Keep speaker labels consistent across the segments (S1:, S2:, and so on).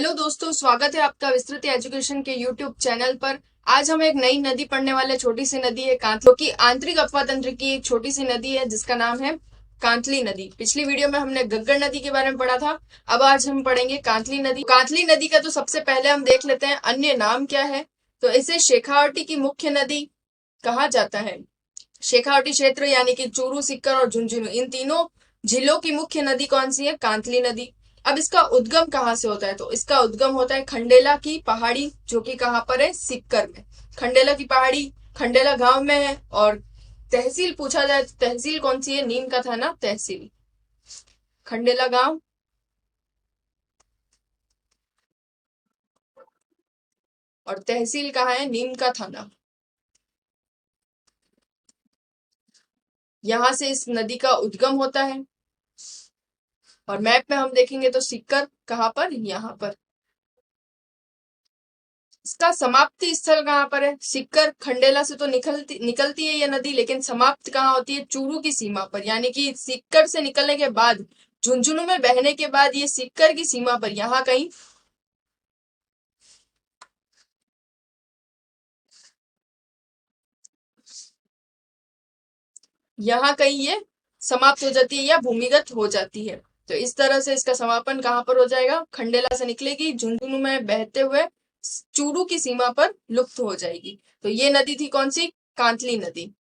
S1: Hello दोस्तों, स्वागत है आपका विस्तृत एजुकेशन के यूट्यूब चैनल पर। आज हम एक नई नदी पढ़ने वाले। छोटी सी नदी है कांतली, जो कि आंतरिक अफवाह तंत्र की एक छोटी सी नदी है जिसका नाम है कांतली नदी। पिछली वीडियो में हमने गग्गड़ नदी के बारे में पढ़ा था। अब आज हम पढ़ेंगे कांतली नदी। कांतली नदी का तो सबसे पहले हम देख लेते हैं अन्य नाम क्या है। तो इसे शेखावटी की मुख्य नदी कहा जाता है। शेखावटी क्षेत्र यानी कि चूरू, सीकर और झुंझुनू, इन तीनों जिलों की मुख्य नदी कौन सी है? कांतली नदी। अब इसका उद्गम कहाँ से होता है? तो इसका उद्गम होता है खंडेला की पहाड़ी, जो कि कहाँ पर है? सीकर में। खंडेला की पहाड़ी खंडेला गांव में है। और तहसील पूछा जाए तो तहसील कौन सी है? नीम का थाना तहसील, खंडेला गांव। और तहसील कहाँ है? नीम का थाना। यहां से इस नदी का उद्गम होता है। और मैप में हम देखेंगे तो सीकर कहाँ पर? यहाँ पर। इसका समाप्ति स्थल कहाँ पर है? सीकर खंडेला से तो निकलती है ये नदी, लेकिन समाप्त कहाँ होती है? चूरू की सीमा पर। यानी कि सीकर से निकलने के बाद, झुंझुनू में बहने के बाद ये सीकर की सीमा पर यहाँ कहीं ये समाप्त हो जाती है या भूमिगत हो जाती है। तो इस तरह से इसका समापन कहाँ पर हो जाएगा? खंडेला से निकलेगी, झुंझुनू में बहते हुए चूरू की सीमा पर लुप्त हो जाएगी। तो ये नदी थी कौन सी? कांतली नदी।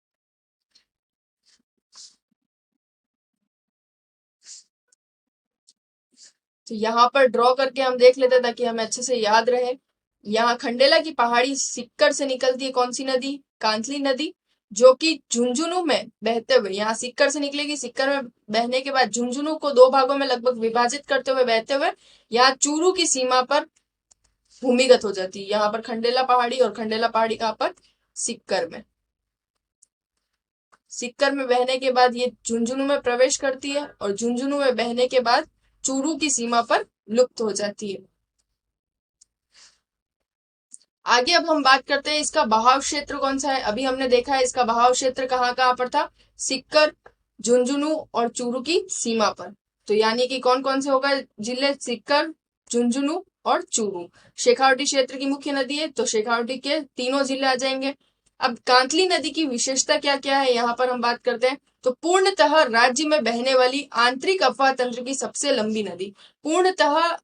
S1: तो यहाँ पर ड्रॉ करके हम देख लेते हैं ताकि हमें अच्छे से याद रहे। यहाँ खंडेला की पहाड़ी सीकर से निकलती है कौन सी नदी? कांतली नदी, जो कि झुंझुनू में बहते हुए, यहाँ सीकर से निकलेगी, सीकर में बहने के बाद झुंझुनू को दो भागों में लगभग विभाजित करते हुए बहते हुए यहाँ चूरू की सीमा पर भूमिगत हो जाती है। यहाँ पर खंडेला पहाड़ी, और खंडेला पहाड़ी कहाँ पर? सीकर में। सीकर में बहने के बाद ये झुंझुनू में प्रवेश करती है, और झुंझुनू में बहने के बाद चूरू की सीमा पर लुप्त हो जाती है। आगे अब हम बात करते हैं इसका बहाव क्षेत्र कौन सा है। अभी हमने देखा है इसका बहाव क्षेत्र कहाँ कहाँ पर था? सीकर, झुंझुनू और चूरू की सीमा पर। तो यानी कि कौन कौन से होगा जिले? सीकर, झुंझुनू और चूरू। शेखावटी क्षेत्र की मुख्य नदी है, तो शेखावटी के तीनों जिले आ जाएंगे। अब कांतली नदी की विशेषता क्या क्या है, यहाँ पर हम बात करते हैं। तो पूर्णतः राज्य में बहने वाली आंतरिक अफवाह तंत्र की सबसे लंबी नदी। पूर्णतः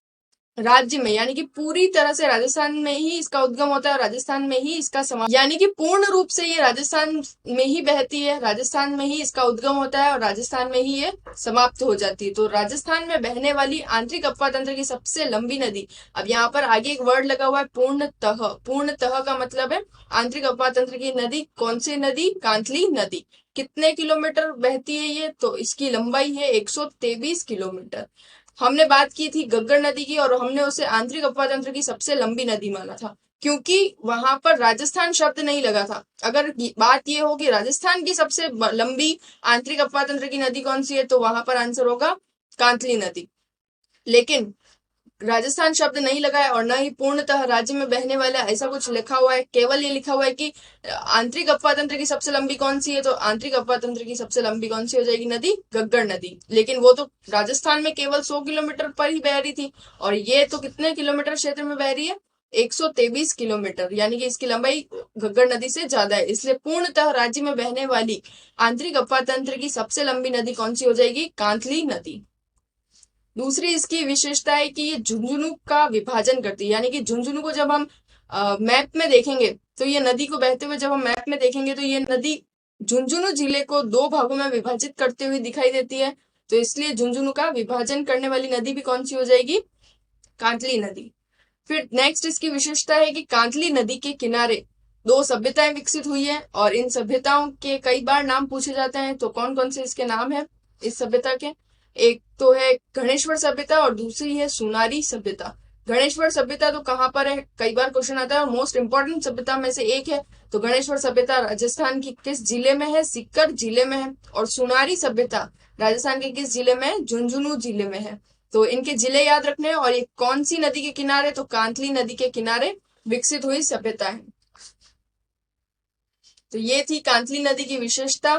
S1: राज्य में यानी कि पूरी तरह से राजस्थान में ही इसका उद्गम होता है, और राजस्थान में ही इसका समाप्त, यानी कि पूर्ण रूप से ये राजस्थान में ही बहती है, राजस्थान में ही इसका उद्गम होता है और राजस्थान में ही ये समाप्त हो जाती है। तो राजस्थान में बहने वाली आंतरिक अफवाह तंत्र की सबसे लंबी नदी। अब यहाँ पर आगे एक वर्ड लगा हुआ है पूर्णतः। पूर्णतः का मतलब है आंतरिक अफवाह तंत्र की नदी। कौन सी नदी? कांतली नदी। कितने किलोमीटर बहती है ये? तो इसकी लंबाई है 123 किलोमीटर। हमने बात की थी गग्गड़ नदी की, और हमने उसे आंतरिक अफवाह तंत्र की सबसे लंबी नदी माना था, क्योंकि वहां पर राजस्थान शब्द नहीं लगा था। अगर बात ये हो कि राजस्थान की सबसे लंबी आंतरिक अफवाह तंत्र की नदी कौन सी है, तो वहां पर आंसर होगा कांतली नदी। लेकिन राजस्थान शब्द नहीं लगा है, और न ही पूर्णतः राज्य में बहने वाला, ऐसा कुछ लिखा हुआ है। केवल ये लिखा हुआ है कि आंतरिक अफवाह तंत्र की सबसे लंबी कौन सी है, तो आंतरिक अफवाह तंत्र की सबसे लंबी कौन सी हो जाएगी नदी? गग्गड़ नदी। लेकिन वो तो राजस्थान में केवल 100 किलोमीटर पर ही बह रही थी, और ये तो कितने किलोमीटर क्षेत्र में बह रही है? 123 किलोमीटर, यानी कि इसकी लंबाई गग्गड़ नदी से ज्यादा है। इसलिए पूर्णतः राज्य में बहने वाली आंतरिक अफवाह तंत्र की सबसे लंबी नदी कौन सी हो जाएगी? कांतली नदी। दूसरी इसकी विशेषता है कि ये झुंझुनू का विभाजन करती है। यानी कि झुंझुनू को जब हम मैप में देखेंगे, तो ये नदी को बहते हुए जब हम मैप में देखेंगे, तो ये नदी झुंझुनू जिले को दो भागों में विभाजित करते हुए दिखाई देती है। तो इसलिए झुंझुनू का विभाजन करने वाली नदी भी कौन सी हो जाएगी? कांतली नदी। फिर नेक्स्ट इसकी विशेषता है कि कांतली नदी के किनारे दो सभ्यताएं विकसित हुई है, और इन सभ्यताओं के कई बार नाम पूछे जाते हैं। तो कौन कौन से इसके नाम है इस सभ्यता के? एक तो है गणेश्वर सभ्यता, और दूसरी है सुनारी सभ्यता। गणेश्वर सभ्यता तो कहाँ पर है, कई बार क्वेश्चन आता है, और मोस्ट इंपोर्टेंट सभ्यता में से एक है। तो गणेश्वर सभ्यता राजस्थान की किस जिले में है? सीकर जिले में है। और सुनारी सभ्यता राजस्थान के किस जिले में है? झुंझुनू जिले में है। तो इनके जिले याद रखने हैं। और ये कौन सी नदी के किनारे? तो कांतली नदी के किनारे विकसित हुई सभ्यता है। तो ये थी कांतली नदी की विशेषता।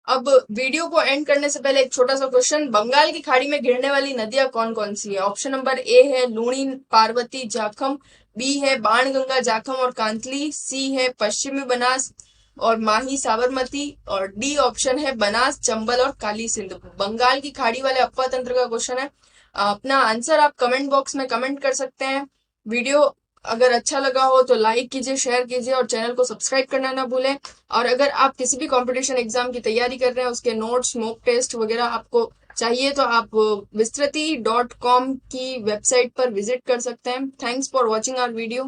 S1: अब वीडियो को एंड करने से पहले एक छोटा सा क्वेश्चन, बंगाल की खाड़ी में गिरने वाली नदियां कौन कौन सी है? ऑप्शन नंबर ए है लूणी, पार्वती, जाखम, बी है बाणगंगा, जाखम और कांतली, सी है पश्चिमी बनास और माही, साबरमती, और डी ऑप्शन है बनास, चंबल और काली सिंध। बंगाल की खाड़ी वाले अफवाह तंत्र का क्वेश्चन है। अपना आंसर आप कमेंट बॉक्स में कमेंट कर सकते हैं। वीडियो अगर अच्छा लगा हो तो लाइक कीजिए, शेयर कीजिए और चैनल को सब्सक्राइब करना ना भूलें। और अगर आप किसी भी कंपटीशन एग्जाम की तैयारी कर रहे हैं, उसके नोट्स, मॉक टेस्ट वगैरह आपको चाहिए तो आप विस्तृति.com की वेबसाइट पर विजिट कर सकते हैं। Thanks for watching our video.